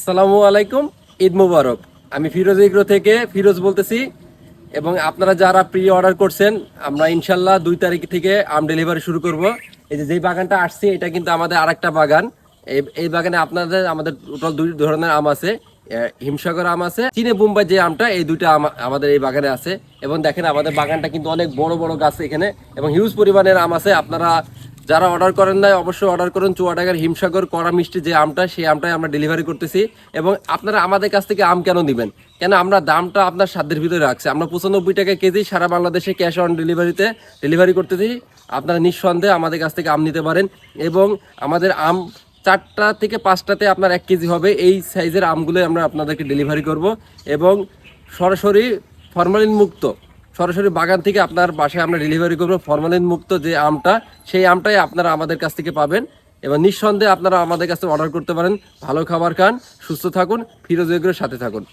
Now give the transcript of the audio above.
আসসালামু আলাইকুম, ঈদ মুবারক। আমি ফিরোজ এগ্রো থেকে ফিরোজ বলতেছি। এবং আপনারা যারা প্রি অর্ডার করছেন, আমরা ইনশাল্লাহ 2 তারিখ থেকে আম ডেলিভারি শুরু করব। এই যে যেই বাগানটা আসছে, এটা কিন্তু আমাদের আরেকটা বাগান। এই বাগানে আমাদের টোটাল 2 ধরনের আম আছে। হিমসাগর আম আছে, চীনে বোম্বাই যে আমটা, এই দুইটা আম আমাদের এই বাগানে আছে। এবং দেখেন আমাদের বাগানটা কিন্তু অনেক বড় বড় গাছ এখানে, এবং হিউজ পরিমাণের আম আছে। আপনারা যারা অর্ডার করেন নাই, অবশ্যই অর্ডার করুন। চুয়াডাঙ্গার হিমসাগর কড়া মিষ্টি যে আমটা, সেই আমটাই আমরা ডেলিভারি করতেছি। এবং আপনারা আমাদের কাছ থেকে আম কেন দিবেন, কেন আমরা দামটা আপনার সাধ্যের ভিতরে রাখছি। আমরা 95 টাকা কেজি সারা বাংলাদেশে ক্যাশ অন ডেলিভারিতে ডেলিভারি করতেছি। আপনারা নিঃসন্দেহে আমাদের কাছ থেকে আম নিতে পারেন। এবং আমাদের আম 4টা থেকে 5টাতে আপনার 1 কেজি হবে, এই সাইজের আমগুলো আমরা আপনাদেরকে ডেলিভারি করব। এবং সরাসরি ফরমালিন মুক্ত, সরাসরি বাগান থেকে আপনার বাসায় আমরা ডেলিভারি করবো। ফরমালিন মুক্ত যে আমটা, সেই আমটাই আপনারা আমাদের কাছ থেকে পাবেন। এবং নিঃসন্দেহে আপনারা আমাদের কাছে অর্ডার করতে পারেন। ভালো খাবার খান, সুস্থ থাকুন, ফিরোজ এগ্রোর সাথে থাকুন।